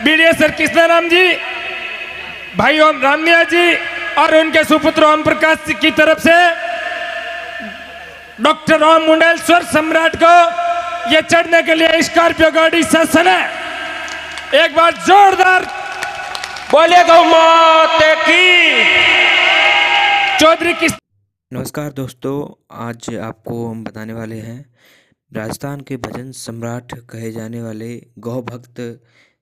BDS sir Krishnaram जी, भाई ओम रामनिया जी और उनके सुपुत्र ओम प्रकाश की तरफ से डॉक्टर ओम मुंडेल स्वर सम्राट को ये चढ़ने के लिए स्कॉर्पियो गाड़ी शासन है। एक बार जोरदार बोले गौ माता की। चौधरी किस। नमस्कार दोस्तों, आज आपको हम बताने वाले हैं राजस्थान के भजन सम्राट कहे जाने वाले गौ भक्त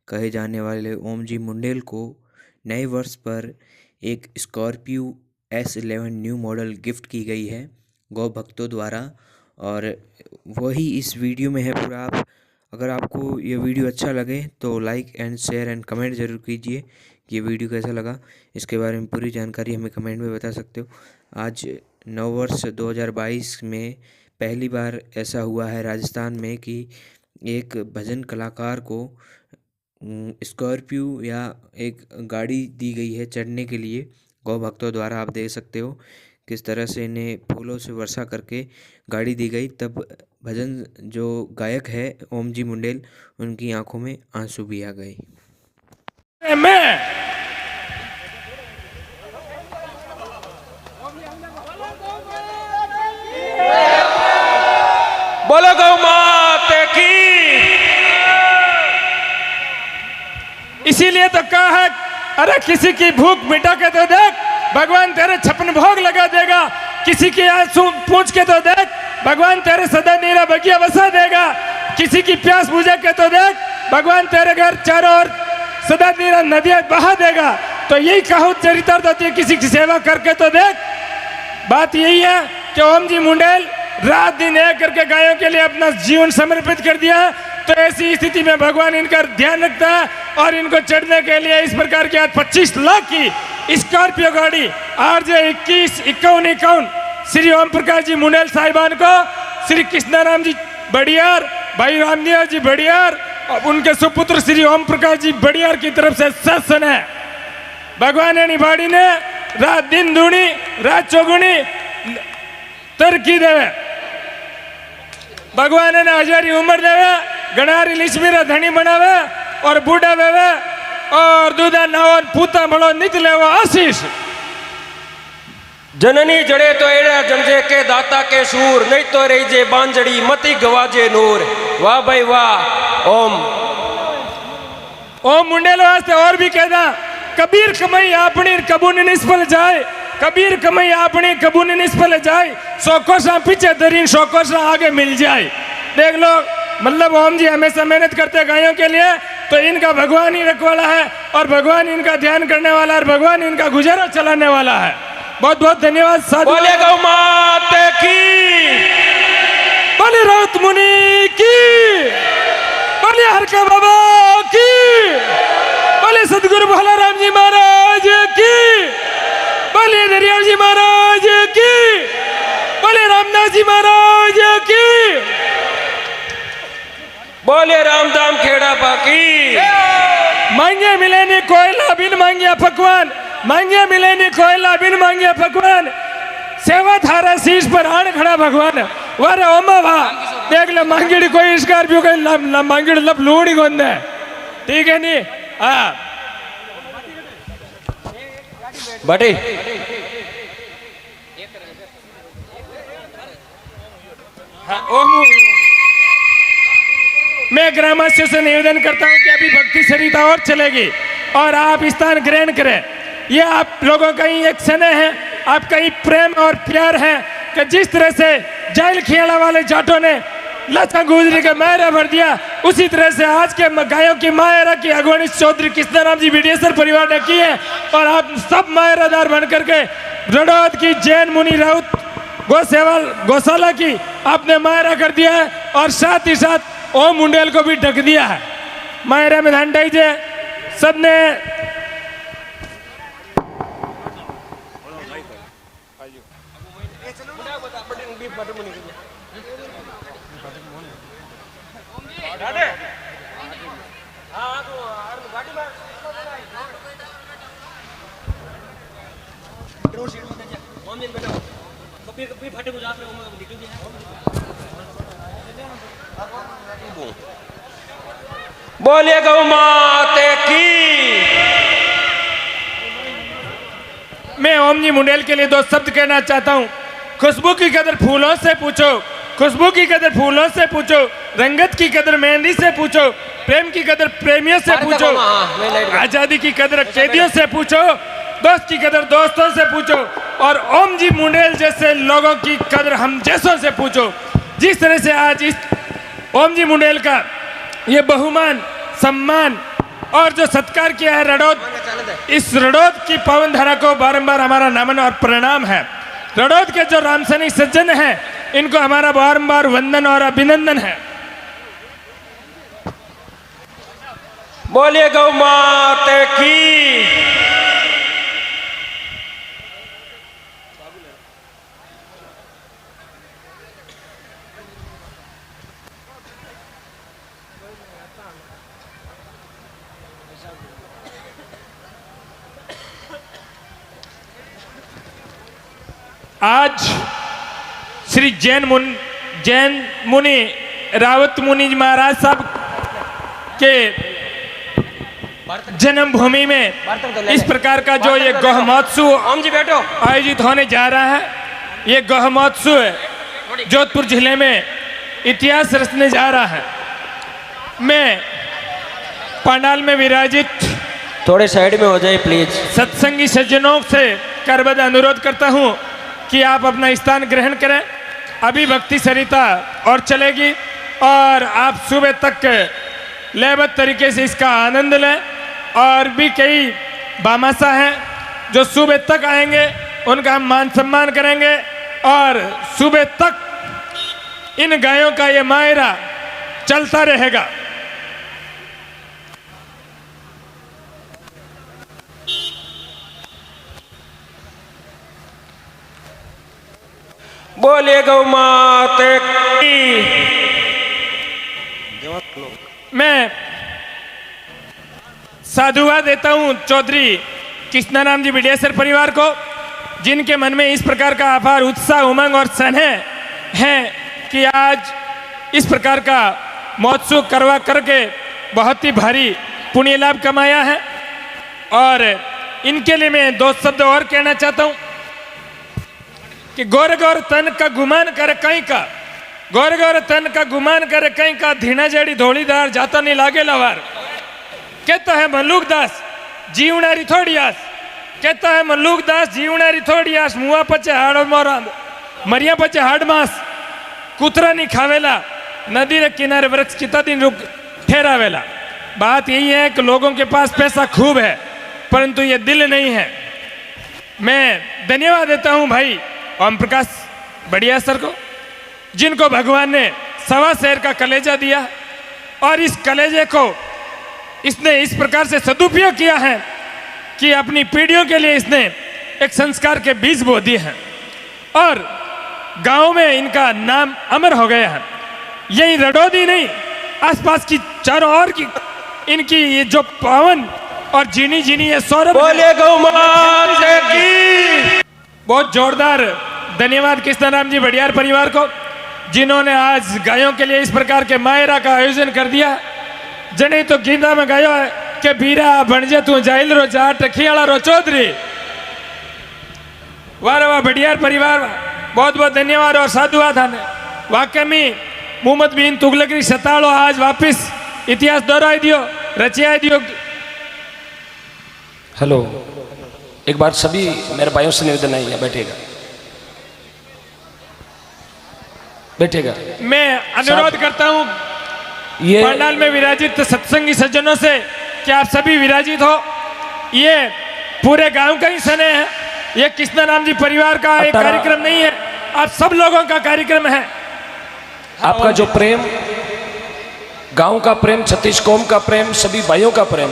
कहे जाने वाले ओम जी मुंडेल को नए वर्ष पर एक Scorpio S11 new model gift की गई है गौ भक्तों द्वारा, और वही इस वीडियो में है पूरा। आप अगर आपको ये वीडियो अच्छा लगे तो like and share and comment ज़रूर कीजिए कि ये वीडियो कैसा लगा। इसके बारे में पूरी जानकारी हमें कमेंट में बता सकते हो। आज नववर्ष 2022 में पहली बार ऐसा हुआ है राजस्थान में कि एक भजन कलाकार को स्कॉर्पियो या एक गाड़ी दी गई है चढ़ने के लिए गौ भक्तों द्वारा। आप देख सकते हो किस तरह से इन्हें फूलों से वर्षा करके गाड़ी दी गई। तब भजन जो गायक है ओम जी मुंडेल, उनकी आंखों में आंसू भी आ गए। बोलो गौ माता की। इसीलिए तो कहा है, अरे किसी की भूख मिटा के तो देख, भगवान तेरे 56 भोग लगा देगा। किसी की आंसू पूछ के तो देख, भगवान तेरे सदा नीरा बगिया बसा देगा। किसी की प्यास बुझा के तो देख, भगवान तेरे घर चारों ओर सदा नीरा नदियां बहा देगा। तो यही कहो चरितार्थ होती है, किसी की सेवा करके तो देख। बात यही है कि ओम जी मुंडेल रात दिन एक करके गायों के लिए अपना जीवन समर्पित कर दिया। तो ऐसी स्थिति में भगवान इनका ध्यान रखता है और इनको चढ़ने के लिए इस प्रकार की आज 25 लाख की स्कॉर्पियो गाड़ी RJ 2151 श्री ओम प्रकाश जी मुंडेल साहिबान को श्री कृष्णाराम जी बड़ियार, भाई रामनिया जी बड़ियार और उनके सुपुत्र श्री ओम प्रकाश जी बड़ियार की तरफ से शासन है। भगवान ने निभाड़ी ने रात दिन दूनी रात चौगुनी तरक्की देवे। भगवान ने हजारी उम्र देवे, गणारी लिश्मीरा धनी बनावे और बूढ़ा वेवे और दूधा नावन पूता बड़ो नित लेवो आशीष। जननी जड़े तो एड़ा जनजे के दाता के सूर, नहीं तो रही जे बांजड़ी मती गवाजे नूर। वाह भाई वाह। ओम मुंडेल वास्ते और भी कहना, कबीर कमाई अपनी कबून निष्फल जाए, कबीर कमाई अपनी कबून निष्फल जाए। शौकों से पीछे दरीन शौकों से आगे मिल जाए। देख लो, मतलब ओम जी हमेशा मेहनत करते गायों के लिए, तो इनका भगवान ही रखवाला है और भगवान इनका ध्यान करने वाला है और भगवान इनका गुजारा चलाने वाला है। बहुत बहुत धन्यवाद। बोले गौ माता की, बोले राउत मुनि की, बोले हरका बाबा की, बोले सदगुरु भोला राम जी महाराज की, बोले दरियाव जी महाराज की, बोले रामदास जी महाराज की, बोले रामधाम खेड़ा बाकी। मांगे मिले नहीं कोयला बिन मांगिया पकवान, मांगे मिले नहीं कोयला बिन मांगिया पकवान। सेवा थारा शीश पर आन खड़ा भगवान। वारे ओमा वाह, देख ले मांगड़ी कोई स्कॉर्पियो का ना मांगड़ी लब लूड़ी गोंद है, ठीक है नी। हाँ बटे मैं ग्रामवासियों से निवेदन करता हूं कि अभी भक्ति सरिता और चलेगी और आप स्थान ग्रहण करें। ये आप लोगों का ही एक स्नेह है, आपका ही प्रेम और प्यार है कि जिस तरह से जाइल खियाला वाले जाटों ने लता गुजरी का मायरा भर दिया, उसी तरह से आज के गायों की मायरा की अगवानी चौधरी कृष्णाराम जी बीडीएसर परिवार ने की है। और आप सब मायरादार बन करके रडौद की जैन मुनि राउत गौशाला की आपने मायरा कर दिया है और साथ ही साथ ओम मुंडेल को भी ढक दिया है। मायरा में धान डाइजे सबने बोले गौ माता की। ओम जी मुंडेल के लिए दो शब्द कहना चाहता हूँ। खुशबू की कदर फूलों से पूछो, खुशबू की कदर फूलों से पूछो, रंगत की कदर मेहंदी से पूछो, प्रेम की कदर प्रेमियों से पूछो, आजादी की कदर कैदियों से पूछो, दोस्त की कदर दोस्तों से पूछो, और ओम जी मुंडेल जैसे लोगों की कदर हम जैसों से पूछो। जिस तरह से आज इस ओम जी मुंडेल का ये बहुमान सम्मान और जो सत्कार किया है रड़ौद, इस रड़ौद की पावन धारा को बारंबार हमारा नमन और प्रणाम है। रड़ौद के जो रामसैनिक सज्जन हैं इनको हमारा बारंबार वंदन और अभिनंदन है। बोलिए गौ माता की। आज श्री जैन मुनि रावत मुनि महाराज साहब के जन्मभूमि में इस प्रकार का जो ये गौ महोत्सव ओम जी बैठो आयोजित होने जा रहा है, ये गौ महोत्सव जोधपुर जिले में इतिहास रचने जा रहा है। मैं पंडाल में विराजित थोड़े साइड में हो जाए प्लीज। सत्संगी सज्जनों से करबद्ध अनुरोध करता हूँ कि आप अपना स्थान ग्रहण करें। अभी भक्ति सरिता और चलेगी और आप सुबह तक लयबद्ध तरीके से इसका आनंद लें। और भी कई बामासा हैं जो सुबह तक आएंगे, उनका हम मान सम्मान करेंगे और सुबह तक इन गायों का ये मायरा चलता रहेगा। बोलिए गौ माता की। मैं साधुवाद देता हूं चौधरी कृष्णाराम जी बिडेसर परिवार को, जिनके मन में इस प्रकार का अपार उत्साह, उमंग और स्नेह है कि आज इस प्रकार का महोत्सव करवा करके बहुत ही भारी पुण्य लाभ कमाया है। और इनके लिए मैं दो शब्द और कहना चाहता हूं कि गौर गौर तन का गुमान करे कहीं का, गौर गौर तन का गुमान करे कहीं का, धीना जड़ी धोलीदार जाता नहीं लागे लवार। कहता है मल्लुक दास जीवनारी थोड़ी आस, कहता है मल्लुक दास जीवनारी थोड़ी आस, मुआ पचे हाड़ मोरा मरिया पचे हाड़ मास, कुतरा नहीं खावेला, नदी रे किनारे वृक्ष कितना दिन रुक ठहरावेला। बात यही है कि लोगों के पास पैसा खूब है परंतु ये दिल नहीं है। मैं धन्यवाद देता हूं भाई ओम प्रकाश बढ़िया सर को, जिनको भगवान ने सवा शेर का कलेजा दिया और इस कलेजे को इसने इस प्रकार से सदुपयोग किया है कि अपनी पीढ़ियों के लिए इसने एक संस्कार के बीज बो दिए हैं और गांव में इनका नाम अमर हो गया है। यही रडौदी नहीं, आसपास की चारों ओर की इनकी ये जो पावन और जीनी ये सौरभ। बोले गौ माता की। बहुत जोरदार धन्यवाद कृष्णाराम जी बड़ियार परिवार को, जिन्होंने आज गायों के लिए इस प्रकार के मायरा का आयोजन कर दिया। जने तो गीता में गायो है कि बीरा बनजे तू जाइल रो जा टखियाला रो चौधरी। वाह वाह बड़ियार परिवार, बहुत बहुत धन्यवाद और साधुवाद थाने। वाकई में मोहम्मद बिन तुगलक री सताड़ो आज वापिस इतिहास दोहराई दियो, रचिया दियो। हेलो, एक बार सभी मेरे भाइयों से निवेदन है, बैठेगा बैठेगा। मैं अनुरोध करता हूं ये पंडाल में विराजित सत्संगी सज्जनों से कि आप सभी विराजित हो। ये पूरे गांव का ही स्नेह है, ये कृष्णाराम जी परिवार का एक कार्यक्रम नहीं है, आप सब लोगों का कार्यक्रम है। आपका जो प्रेम, गांव का प्रेम, छत्तीस कौम का प्रेम, सभी भाइयों का प्रेम।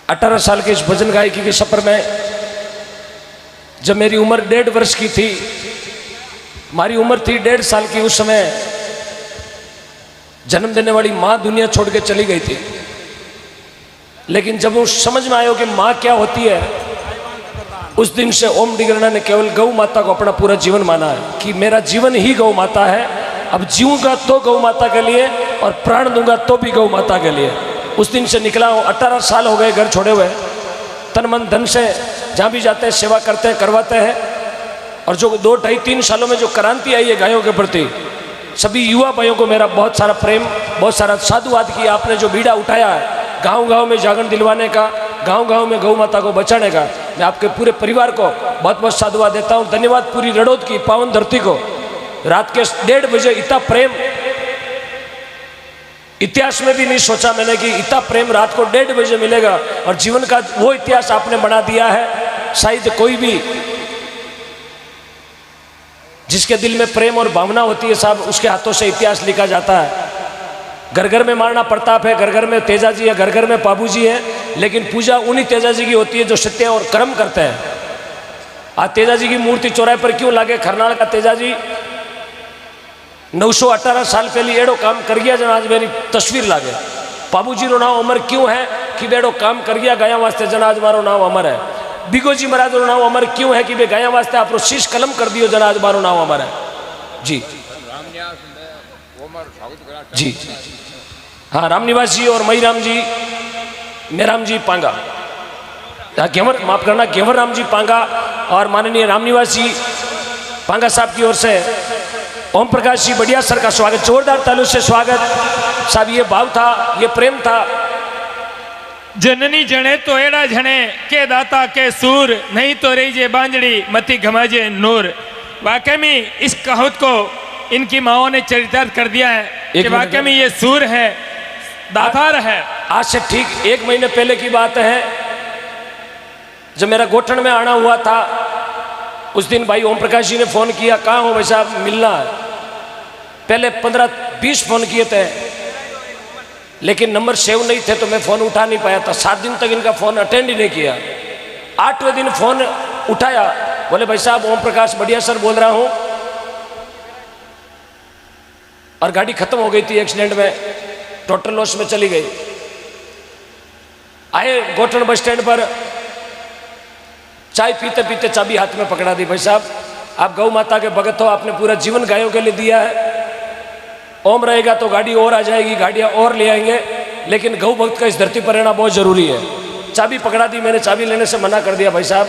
18 साल के इस भजन गायकी के सफर में जब मेरी उम्र 1.5 वर्ष की थी, हमारी उम्र थी 1.5 साल की, उस समय जन्म देने वाली माँ दुनिया छोड़ के चली गई थी। लेकिन जब उस समझ में आया कि माँ क्या होती है, उस दिन से ओम डिगरना ने केवल गौ माता को अपना पूरा जीवन माना है कि मेरा जीवन ही गौ माता है। अब जीऊंगा तो गौ माता के लिए और प्राण दूंगा तो भी गौ माता के लिए। उस दिन से निकला हूँ। 18 साल हो गए घर छोड़े हुए, तन मन धन से जहाँ भी जाते हैं सेवा करते हैं, करवाते हैं। और जो 2, 2.5, 3 सालों में जो क्रांति आई है गायों के प्रति, सभी युवा भाइयों को मेरा बहुत सारा प्रेम, बहुत सारा साधुवाद किया। आपने जो बीड़ा उठाया है गांव-गांव में जागरण दिलवाने का, गांव-गांव में गौ माता को बचाने का, मैं आपके पूरे परिवार को बहुत बहुत साधुवाद देता हूँ। धन्यवाद पूरी रड़ौत की पावन धरती को। रात के 1:30 बजे इतना प्रेम इतिहास में भी नहीं सोचा मैंने कि इतना प्रेम रात को 1:30 बजे मिलेगा, और जीवन का वो इतिहास आपने बना दिया है। शायद कोई भी जिसके दिल में प्रेम और भावना होती है साहब, उसके हाथों से इतिहास लिखा जाता है। घर घर में महाराणा प्रताप है, घर घर में तेजा जी है, घर घर में बाबू जी है, लेकिन पूजा उन्हीं तेजा जी की होती है जो सत्य और कर्म करते हैं। आज तेजा जी की मूर्ति चौराहे पर क्यों लागे? खरनाल का तेजा जी 918 साल पहले एड़ो काम कर गया जना, आज मेरी तस्वीर लागे। बाबू जी रो नाम अमर क्यों है? कि बेड़ो काम कर गया गया वास्ते जना, आज मारो नाम अमर है। बिगो जी महाराज रो नाम अमर क्यों है? कि वे गया वास्ते आप शीश कलम कर दियो जना, आज मारो नाम अमर है। जी जी हाँ, रामनिवास जी और मई राम जी, मेराम जी पांगा, घेवर माफ करना, घेवर राम जी पांगा और माननीय रामनिवास जी पांगा साहब की ओर से ओम प्रकाश जी बढ़िया सर का स्वागत, जोरदार तालियों से स्वागत साहब। ये भाव था, ये प्रेम था। जननी जने तो एड़ा जने के दाता के सूर, नहीं तो रही जे बांजड़ी मती घमाजे नूर। वाकई में इस कहावत को इनकी माओ ने चरितार्थ कर दिया है कि वाकई में ये सूर है, दातार है। आज से ठीक 1 महीने पहले की बात है, जब मेरा गोठन में आना हुआ था, उस दिन भाई ओम प्रकाश जी ने फोन किया, कहाँ हो भाई साहब, मिलना है। पहले 15-20 फोन किए थे, लेकिन नंबर सेव नहीं थे तो मैं फोन उठा नहीं पाया था। 7 दिन तक इनका फोन अटेंड ही नहीं किया। 8वें दिन फोन उठाया, बोले भाई साहब ओम प्रकाश बढ़िया सर बोल रहा हूं, और गाड़ी खत्म हो गई थी एक्सीडेंट में, टोटल लॉस में चली गई। आए गोठन बस स्टैंड पर, चाय पीते पीते चाबी हाथ में पकड़ा दी। भाई साहब आप गौ माता के भगत हो, आपने पूरा जीवन गायों के लिए दिया है, ओम रहेगा तो गाड़ी और आ जाएगी, गाड़ियां और ले आएंगे, लेकिन गौ भक्त का इस धरती पर रहना बहुत जरूरी है। चाबी पकड़ा दी, मैंने चाबी लेने से मना कर दिया, भाई साहब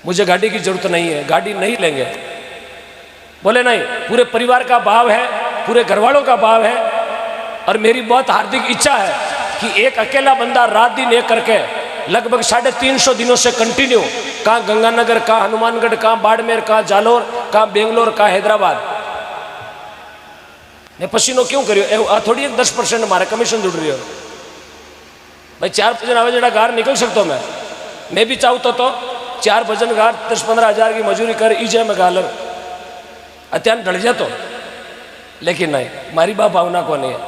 मुझे गाड़ी की जरूरत नहीं है, गाड़ी नहीं लेंगे। बोले नहीं, पूरे परिवार का भाव है, पूरे घरवालों का भाव है, और मेरी बहुत हार्दिक इच्छा है कि एक अकेला बंदा रात दिन एक करके लगभग 350 दिनों से कंटिन्यू, कहाँ गंगानगर, कहाँ हनुमानगढ़, कहाँ बाड़मेर, कहाँ जालोर, कहाँ बेंगलोर, कहाँ हैदराबाद, ने पसीनो क्यों करियो? आ थोड़ी 10% हमारे कमीशन जुड़ रही हो भाई। 4 भजन आवे जरा गार निकल सकता मैं भी चाहूँ तो 4 भजन गार 10-15 हज़ार की मजूरी कर ईजे में गालर अत्यान ढल जातो, लेकिन नहीं, मारी बा भावना को नहीं है।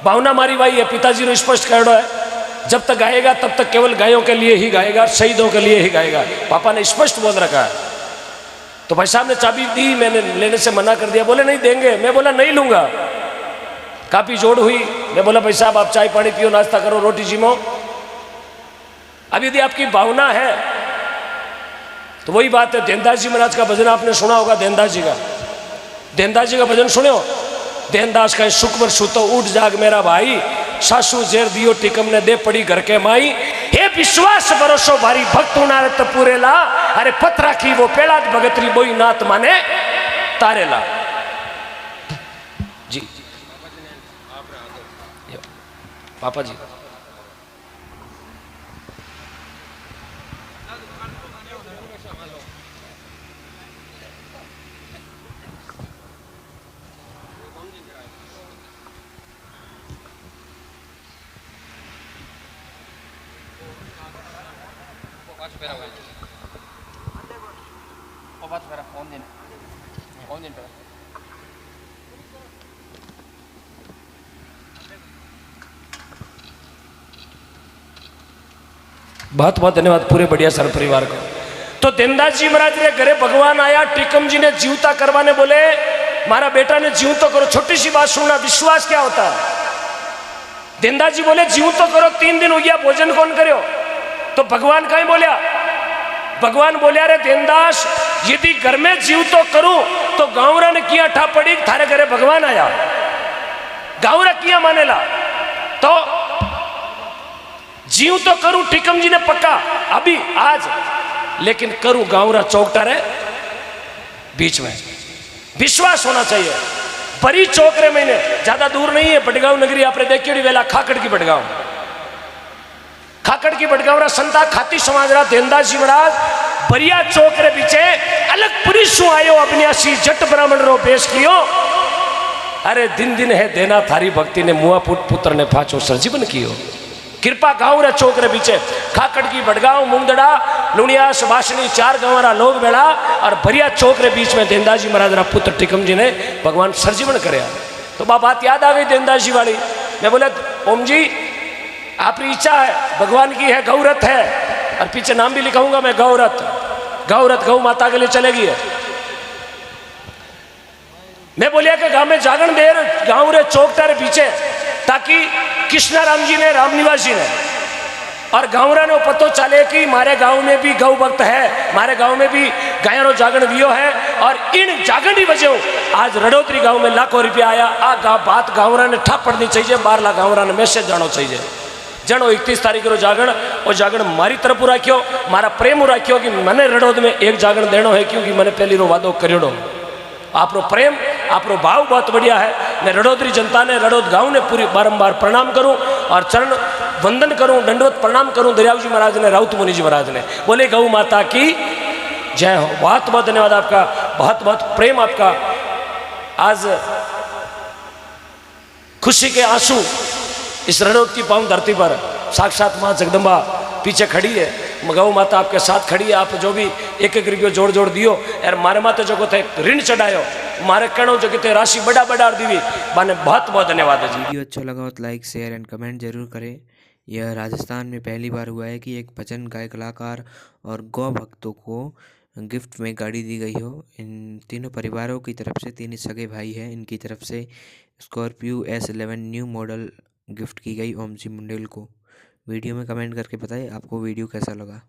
भावना मारी भाई है, पिताजी ने स्पष्ट कह रहा है, जब तक गाएगा तब तक केवल गायों के लिए ही गाएगा, शहीदों के लिए ही गाएगा, पापा ने स्पष्ट बोल रखा है। तो भाई साहब ने चाबी दी, मैंने लेने से मना कर दिया, बोले नहीं देंगे। मैं बोला नहीं लूंगा। काफी जोड़ हुई, मैं बोला भाई साहब आप चाय पानी पियो, नाश्ता करो, रोटी जिमो। अब यदि आपकी भावना है तो वही बात है, देनदास जी महाराज का भजन आपने सुना होगा, देनदास जी का, देनदास जी का भजन सुने हो? देनदास का सुख पर सुतो उठ जाग मेरा भाई, सासू जेर दियो टिकम ने दे पड़ी घर के माई, हे विश्वास भरोसो भारी भक्त उनारत पूरेला, अरे पत राखी वो पेड़ात भगतरी बोई नाथ माने तारेला। जी पापा जी बहुत बहुत धन्यवाद पूरे बढ़िया सर परिवार को। तो देनदास जी महाराज ने घरे भगवान आया, टीकम जी ने जीवता करवाने बोले, मारा बेटा ने जीव तो करो। छोटी सी बात सुनना, विश्वास क्या होता है? देनदास जी बोले जीव तो करो, 3 दिन हो गया भोजन कौन करो? तो भगवान कहीं बोलिया, भगवान बोलिया रे देनदास यदि घर में जीव तो करूं तो गांवरा ने किया ठा पड़ी, थारे घरे भगवान आया, गांवरा किया मानेला। तो जीव तो करूं टिकम जी ने पक्का अभी आज, लेकिन करूं गांवरा चौकटारे बीच में। विश्वास होना चाहिए। बड़ी चौकरे महीने ज्यादा दूर नहीं है, बडगांव नगरी आपने देखी वेला खाकड़ की बडगांव, खाकड़ की बडगांव संता खाती समाज रा देनदास जी महाराज बरिया चौकरे पीछे अलग पुरुष आयो अविनाशी जट ब्राह्मण रो पेश कियो। अरे दिन दिन है देना थारी भक्ति ने मुआ पुत्र ने पाछो सरजीवन कियो। कृपा गांव रे चौकरे पीछे खाकड़ की बडगांव मुंगदड़ा लुणिया सुभाषणी 4 गांव रा लोग बेड़ा और बरिया चौक रे बीच में देनदास जी महाराज रा पुत्र टिकम जी ने भगवान सरजीवन करया। तो बात याद आ गई देनदास जी वाली। मैं बोला ओम जी आपकी इच्छा है, भगवान की है, गौरत है, और पीछे नाम भी लिखाऊंगा मैं, गौरत। गौरत गौ माता के लिए चलेगी है। मैं बोलिया कि गांव में जागरण देर गांव रे चौकटा रे पीछे, ताकि कृष्णा राम जी ने रामनिवास जी ने और गांवरा ने पतो चले कि मारे गांव में भी गौ भक्त है, मारे गांव में भी गायरो जागरण दियो है। और इन जागरण की वजह आज रडोतरी गांव में लाखों रुपया आया। आ बात गांवरा ने ठप पड़नी चाहिए, 12 गांवरा ने मैसेज जानो चाहिए। जनो 31 तारीख रो जागरण, और जागरण मारी तरफ राख्यो, मारा प्रेम राख्यो कि मैंने रडोद में एक जागरण देनो है, क्योंकि मैंने पहली रो वादो करियो। आपरो प्रेम आपरो भाव बहुत बढ़िया है। मैं रडोदरी जनता ने रडोद गांव ने पूरी बारंबार प्रणाम करूं और चरण वंदन करूं, दंडवत प्रणाम करूं दरियाव जी महाराज ने, राउत मुनि जी महाराज ने। बोले गौ माता की जय हो। बहुत बहुत धन्यवाद आपका, बहुत बहुत प्रेम आपका। आज खुशी के आंसू इस रडोद की पावन धरती पर साक्षात मां जगदम्बा पीछे खड़ी है, गौ माता आपके साथ खड़ी है। आप जो भी एक एक रुपये जोड़ जोड़ दियो यार, मारे माते जो थे ऋण चढ़ायो, मारे कणो जो थे राशि बड़ा बड़ा दीवी माने बहुत बहुत धन्यवाद है जी। वीडियो अच्छा लगा हो तो लाइक शेयर एंड कमेंट जरूर करें। यह राजस्थान में पहली बार हुआ है कि एक भजन गायक कलाकार और गौ भक्तों को गिफ्ट में गाड़ी दी गई हो। इन तीनों परिवारों की तरफ से, 3 सगे भाई हैं, इनकी तरफ से Scorpio S11 new model gift की गई ओम जी मुंडेल को। वीडियो में कमेंट करके बताएं आपको वीडियो कैसा लगा।